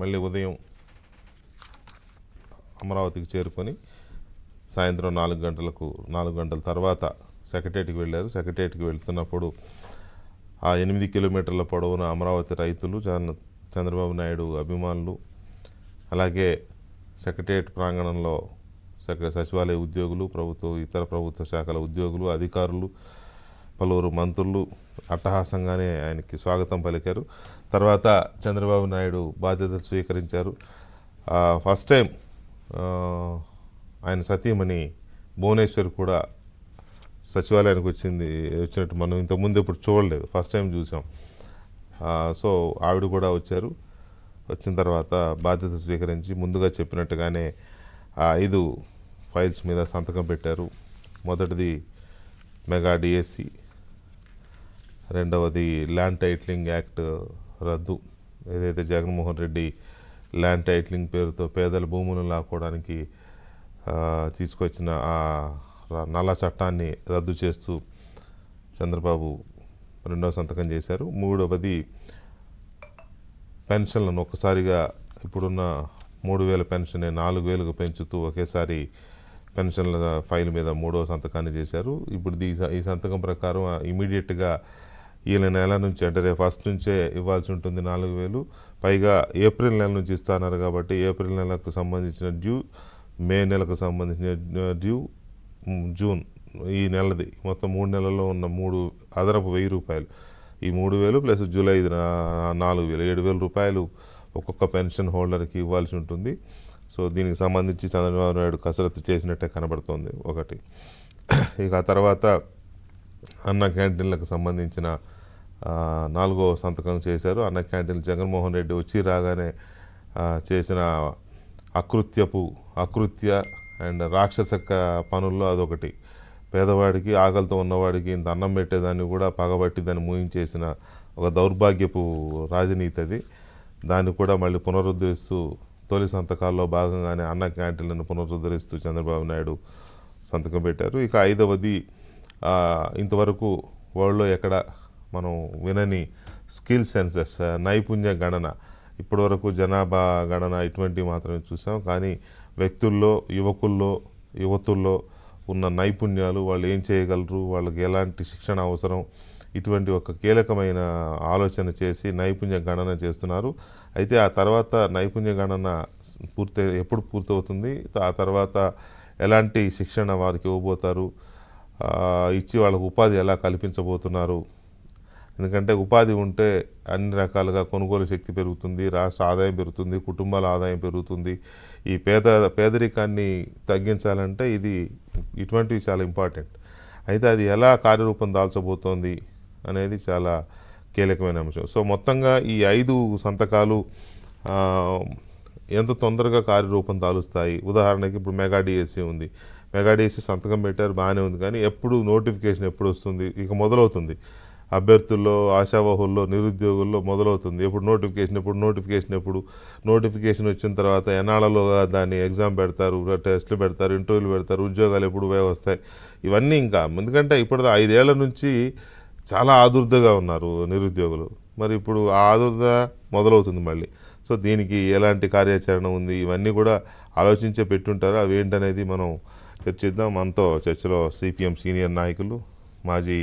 మళ్ళీ ఉదయం అమరావతికి చేరుకొని సాయంత్రం 4 గంటల తర్వాత సెక్రటేరియట్కి వెళ్ళారు. సెక్రటేరియట్కి వెళ్తున్నప్పుడు ఆ 8 కిలోమీటర్ల పొడవున అమరావతి రైతులు, చంద్రబాబు నాయుడు అభిమానులు, అలాగే సెక్రటేరియట్ ప్రాంగణంలో సచివాలయ ఉద్యోగులు, ఇతర ప్రభుత్వ శాఖల ఉద్యోగులు, అధికారులు, పలువురు మంత్రులు అట్టహాసంగానే ఆయనకి స్వాగతం పలికారు. తర్వాత చంద్రబాబు నాయుడు బాధ్యతలు స్వీకరించారు. ఫస్ట్ టైం ఆయన సతీమణి భువనేశ్వర్ కూడా సచివాలయానికి వచ్చినట్టు మనం ఇంతకుముందు ఎప్పుడు చూడలేదు, ఫస్ట్ టైం చూసాం. సో ఆవిడ కూడా వచ్చారు. వచ్చిన తర్వాత బాధ్యత స్వీకరించి ముందుగా చెప్పినట్టుగానే 5 ఫైల్స్ మీద సంతకం పెట్టారు. మొదటిది మెగా డిఎస్సి, రెండవది ల్యాండ్ టైటిలింగ్ యాక్ట్ రద్దు, ఏదైతే జగన్మోహన్ రెడ్డి ల్యాండ్ టైటిలింగ్ పేరుతో పేదల భూములను లాక్కోవడానికి తీసుకొచ్చిన ఆ నల్ల చట్టాన్ని రద్దు చేస్తూ చంద్రబాబు రెండవ సంతకం చేశారు. మూడవది పెన్షన్లను ఒక్కసారిగా ఇప్పుడున్న 3,000 పెన్షన్ 4,000కు పెంచుతూ ఒకేసారి పెన్షన్ల ఫైల్ మీద మూడవ సంతకాన్ని చేశారు. ఇప్పుడు ఈ సంతకం ప్రకారం ఇమీడియట్గా ఈయన నెల నుంచి అంటే రేపు ఫస్ట్ నుంచే ఇవ్వాల్సి ఉంటుంది 4,000. పైగా ఏప్రిల్ నెల నుంచి ఇస్తున్నారు కాబట్టి ఏప్రిల్ నెలకు సంబంధించిన డ్యూ, మే నెలకు సంబంధించిన డ్యూ, జూన్ ఈ నెలది మొత్తం 3 నెలల్లో ఉన్న 3 అదనపు 1,000 రూపాయలు, ఈ 3,000 ప్లస్ జూలై 4,000, 7,000 రూపాయలు ఒక్కొక్క పెన్షన్ హోల్డర్కి ఇవ్వాల్సి ఉంటుంది. సో దీనికి సంబంధించి చంద్రబాబు నాయుడు కసరత్తు చేసినట్టే కనబడుతోంది ఒకటి. ఇక ఆ తర్వాత అన్న క్యాంటీన్లకు సంబంధించిన 4వ సంతకం చేశారు. అన్న క్యాంటీన్ జగన్మోహన్ రెడ్డి వచ్చి రాగానే చేసిన అకృత్య అండ్ రాక్షసక పనుల్లో అదొకటి. పేదవాడికి, ఆకలితో ఉన్నవాడికి ఇంత అన్నం పెట్టేదాన్ని కూడా పగబట్టి దాన్ని మూయించేసిన ఒక దౌర్భాగ్యపు రాజనీతి అది. దాన్ని కూడా మళ్ళీ పునరుద్ధరిస్తూ తొలి సంతకాల్లో భాగంగానే అన్న క్యాంటీన్లను పునరుద్ధరిస్తూ చంద్రబాబు నాయుడు సంతకం పెట్టారు. ఇక 5వది ఇంతవరకు వరల్డ్లో ఎక్కడ మనం వినని స్కిల్ సెన్సెస్, నైపుణ్య గణన. ఇప్పటివరకు జనాభా గణన ఇటువంటివి మాత్రమే చూసాం, కానీ వ్యక్తుల్లో, యువతుల్లో ఉన్న నైపుణ్యాలు, వాళ్ళు ఏం చేయగలరు, వాళ్ళకి ఎలాంటి శిక్షణ అవసరం, ఇటువంటి ఒక కీలకమైన ఆలోచన చేసి నైపుణ్య గణన చేస్తున్నారు. అయితే ఆ తర్వాత నైపుణ్య గణన ఎప్పుడు పూర్తవుతుంది, ఆ తర్వాత ఎలాంటి శిక్షణ వారికి ఇవ్వబోతారు, ఇచ్చి వాళ్ళకు ఉపాధి ఎలా కల్పించబోతున్నారు. ఎందుకంటే ఉపాధి ఉంటే అన్ని రకాలుగా కొనుగోలు శక్తి పెరుగుతుంది, రాష్ట్ర ఆదాయం పెరుగుతుంది, కుటుంబాల ఆదాయం పెరుగుతుంది. ఈ పేదరికాన్ని తగ్గించాలంటే ఇటువంటివి చాలా ఇంపార్టెంట్. అయితే అది ఎలా కార్యరూపం దాల్చబోతోంది అనేది చాలా కీలకమైన అంశం. సో మొత్తంగా ఈ 5 సంతకాలు ఎంత తొందరగా కార్యరూపం దాలుస్తాయి. ఉదాహరణకి ఇప్పుడు మెగా డిఎస్సి ఉంది, మెగా డిఎస్సి సంతకం పెట్టారు, బాగానే ఉంది, కానీ నోటిఫికేషన్ ఎప్పుడు వస్తుంది, ఇక మొదలవుతుంది. అభ్యర్థుల్లో, ఆశావహుల్లో, నిరుద్యోగుల్లో మొదలవుతుంది. నోటిఫికేషన్ వచ్చిన తర్వాత ఎన్నాళ్ళలోగా దాన్ని ఎగ్జామ్ పెడతారు, టెస్టులు పెడతారు, ఇంటర్వ్యూలు పెడతారు, ఉద్యోగాలు ఎప్పుడు వస్తాయి, ఇవన్నీ ఇంకా. ఎందుకంటే ఇప్పుడు 5 ఏళ్ల నుంచి చాలా ఆదుర్దగా ఉన్నారు నిరుద్యోగులు. మరి ఇప్పుడు ఆ ఆదుర్ద మొదలవుతుంది మళ్ళీ. సో దీనికి ఎలాంటి కార్యాచరణ ఉంది, ఇవన్నీ కూడా ఆలోచించే పెట్టుంటారు. అవి ఏంటనేది మనం చర్చిద్దాం. మనతో చర్చలో సిపిఎం సీనియర్ నాయకులు, మాజీ